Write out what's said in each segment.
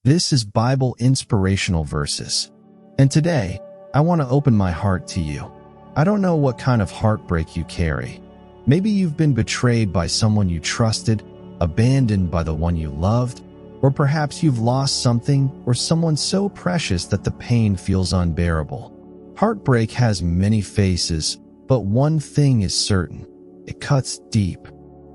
This is Bible Inspirational Verses. And today, I want to open my heart to you. I don't know what kind of heartbreak you carry. Maybe you've been betrayed by someone you trusted, abandoned by the one you loved, or perhaps you've lost something or someone so precious that the pain feels unbearable. Heartbreak has many faces, but one thing is certain: it cuts deep.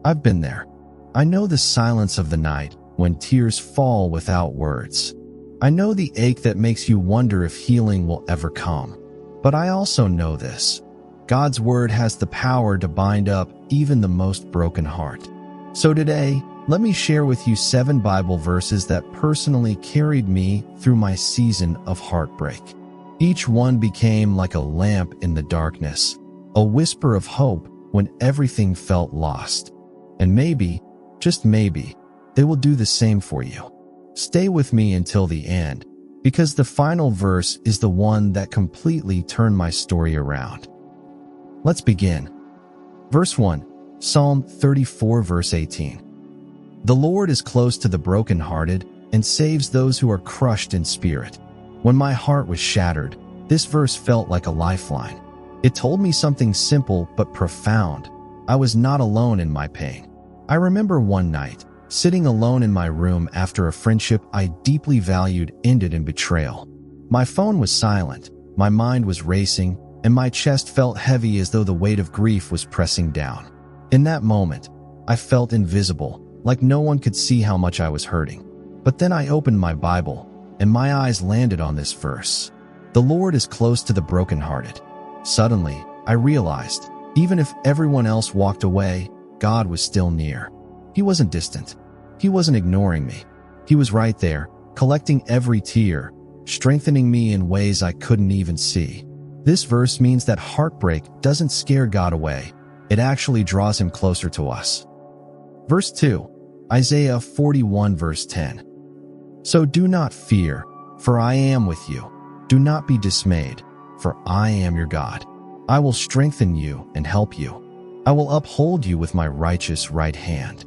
I've been there. I know the silence of the night when tears fall without words. I know the ache that makes you wonder if healing will ever come. But I also know this: God's word has the power to bind up even the most broken heart. So today, let me share with you 7 Bible verses that personally carried me through my season of heartbreak. Each one became like a lamp in the darkness, a whisper of hope when everything felt lost. And maybe, just maybe, they will do the same for you. Stay with me until the end, because the final verse is the one that completely turned my story around. Let's begin. Verse 1, Psalm 34 verse 18. The Lord is close to the brokenhearted and saves those who are crushed in spirit. When my heart was shattered, this verse felt like a lifeline. It told me something simple but profound. I was not alone in my pain. I remember one night, sitting alone in my room after a friendship I deeply valued ended in betrayal. My phone was silent, my mind was racing, and my chest felt heavy as though the weight of grief was pressing down. In that moment, I felt invisible, like no one could see how much I was hurting. But then I opened my Bible, and my eyes landed on this verse. The Lord is close to the brokenhearted. Suddenly, I realized, even if everyone else walked away, God was still near. He wasn't distant. He wasn't ignoring me. He was right there, collecting every tear, strengthening me in ways I couldn't even see. This verse means that heartbreak doesn't scare God away. It actually draws him closer to us. Verse 2, Isaiah 41 verse 10. So do not fear, for I am with you. Do not be dismayed, for I am your God. I will strengthen you and help you. I will uphold you with my righteous right hand.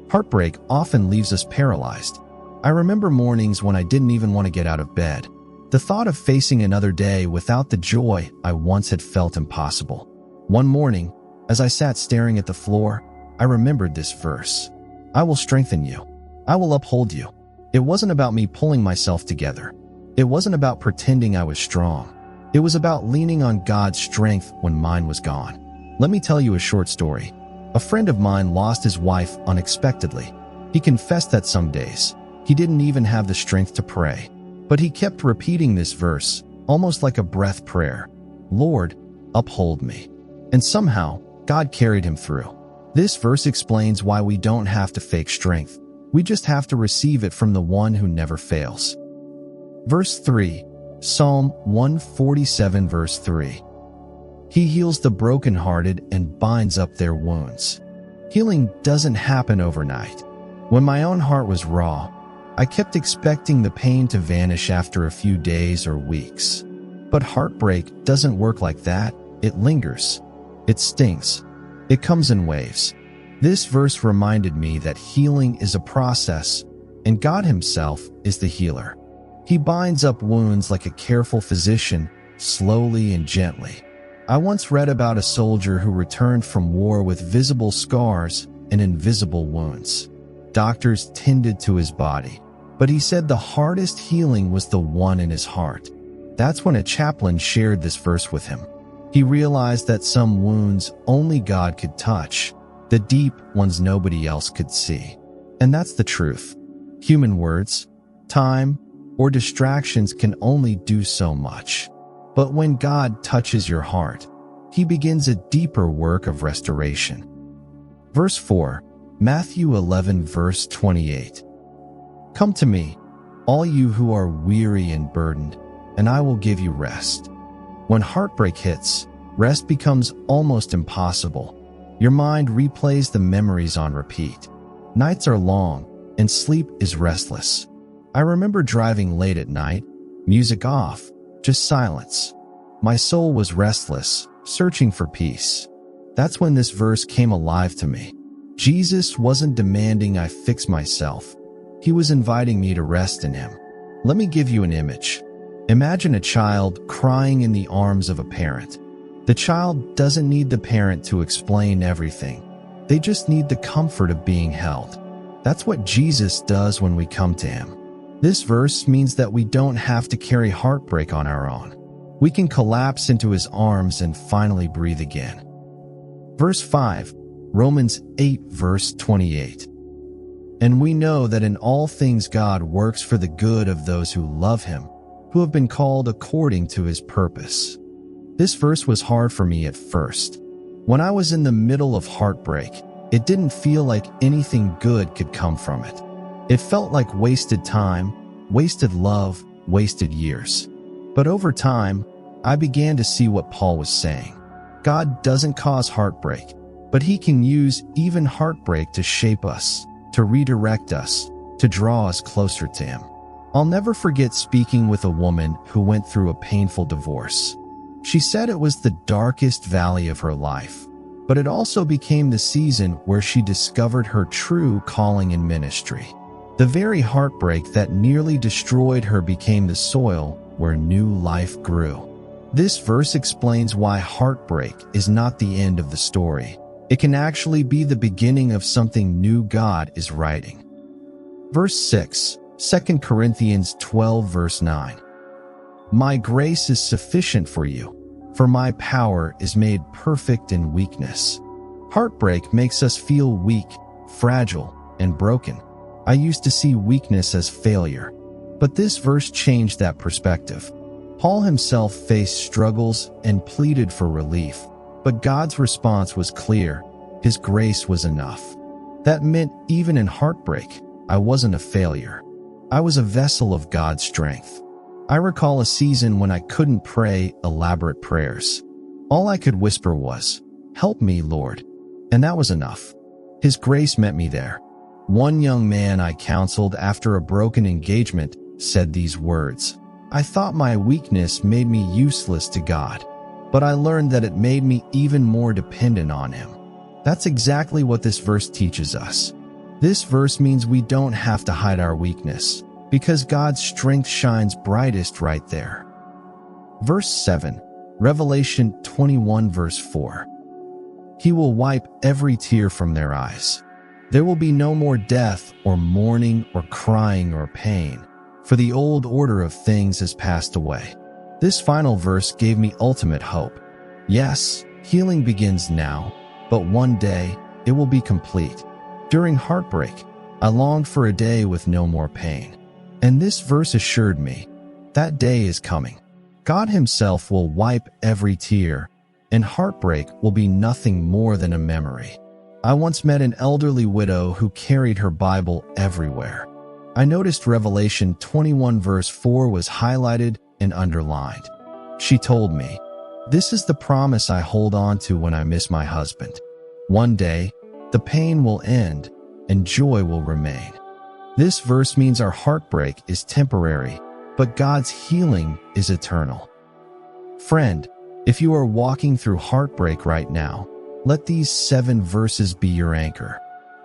Heartbreak often leaves us paralyzed. I remember mornings when I didn't even want to get out of bed. The thought of facing another day without the joy I once had felt impossible. One morning, as I sat staring at the floor, I remembered this verse. I will strengthen you. I will uphold you. It wasn't about me pulling myself together. It wasn't about pretending I was strong. It was about leaning on God's strength when mine was gone. Let me tell you a short story. A friend of mine lost his wife unexpectedly. He confessed that some days he didn't even have the strength to pray. But he kept repeating this verse, almost like a breath prayer. Lord, uphold me. And somehow, God carried him through. This verse explains why we don't have to fake strength. We just have to receive it from the one who never fails. Verse 3, Psalm 147 verse 3. He heals the brokenhearted and binds up their wounds. Healing doesn't happen overnight. When my own heart was raw, I kept expecting the pain to vanish after a few days or weeks. But heartbreak doesn't work like that. It lingers. It stings. It comes in waves. This verse reminded me that healing is a process, and God Himself is the healer. He binds up wounds like a careful physician, slowly and gently. I once read about a soldier who returned from war with visible scars and invisible wounds. Doctors tended to his body, but he said the hardest healing was the one in his heart. That's when a chaplain shared this verse with him. He realized that some wounds only God could touch, the deep ones nobody else could see. And that's the truth. Human words, time, or distractions can only do so much. But when God touches your heart, He begins a deeper work of restoration. Verse 4, Matthew 11 verse 28. Come to me, all you who are weary and burdened, and I will give you rest. When heartbreak hits, rest becomes almost impossible. Your mind replays the memories on repeat. Nights are long, and sleep is restless. I remember driving late at night, music off, just silence. My soul was restless, searching for peace. That's when this verse came alive to me. Jesus wasn't demanding I fix myself. He was inviting me to rest in Him. Let me give you an image. Imagine a child crying in the arms of a parent. The child doesn't need the parent to explain everything. They just need the comfort of being held. That's what Jesus does when we come to him. This verse means that we don't have to carry heartbreak on our own. We can collapse into his arms and finally breathe again. Verse 5, Romans 8, verse 28. And we know that in all things God works for the good of those who love him, who have been called according to his purpose. This verse was hard for me at first. When I was in the middle of heartbreak, it didn't feel like anything good could come from it. It felt like wasted time, wasted love, wasted years. But over time, I began to see what Paul was saying. God doesn't cause heartbreak, but he can use even heartbreak to shape us, to redirect us, to draw us closer to him. I'll never forget speaking with a woman who went through a painful divorce. She said it was the darkest valley of her life, but it also became the season where she discovered her true calling in ministry. The very heartbreak that nearly destroyed her became the soil where new life grew. This verse explains why heartbreak is not the end of the story. It can actually be the beginning of something new God is writing. Verse 6, 2 Corinthians 12, verse 9. My grace is sufficient for you, for my power is made perfect in weakness. Heartbreak makes us feel weak, fragile, and broken. I used to see weakness as failure, but this verse changed that perspective. Paul himself faced struggles and pleaded for relief, but God's response was clear. His grace was enough. That meant even in heartbreak, I wasn't a failure. I was a vessel of God's strength. I recall a season when I couldn't pray elaborate prayers. All I could whisper was, "Help me, Lord." And that was enough. His grace met me there. One young man I counseled after a broken engagement said these words, I thought my weakness made me useless to God, but I learned that it made me even more dependent on him. That's exactly what this verse teaches us. This verse means we don't have to hide our weakness, because God's strength shines brightest right there. Verse 7, Revelation 21, verse 4. He will wipe every tear from their eyes. There will be no more death or mourning or crying or pain, for the old order of things has passed away. This final verse gave me ultimate hope. Yes, healing begins now, but one day it will be complete. During heartbreak, I longed for a day with no more pain. And this verse assured me, that day is coming. God himself will wipe every tear, and heartbreak will be nothing more than a memory. I once met an elderly widow who carried her Bible everywhere. I noticed Revelation 21 verse 4 was highlighted and underlined. She told me, "This is the promise I hold on to when I miss my husband. One day, the pain will end and joy will remain." This verse means our heartbreak is temporary, but God's healing is eternal. Friend, if you are walking through heartbreak right now, let these 7 verses be your anchor.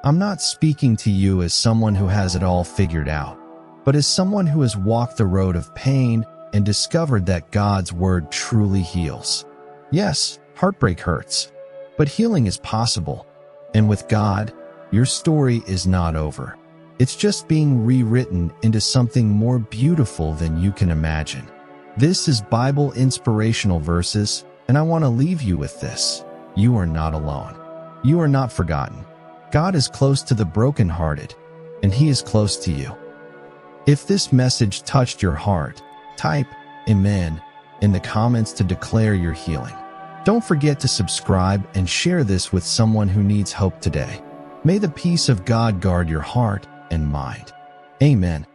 I'm not speaking to you as someone who has it all figured out, but as someone who has walked the road of pain and discovered that God's word truly heals. Yes, heartbreak hurts, but healing is possible. And with God, your story is not over. It's just being rewritten into something more beautiful than you can imagine. This is Bible inspirational verses, and I want to leave you with this. You are not alone. You are not forgotten. God is close to the brokenhearted, and he is close to you. If this message touched your heart, type Amen in the comments to declare your healing. Don't forget to subscribe and share this with someone who needs hope today. May the peace of God guard your heart and mind. Amen.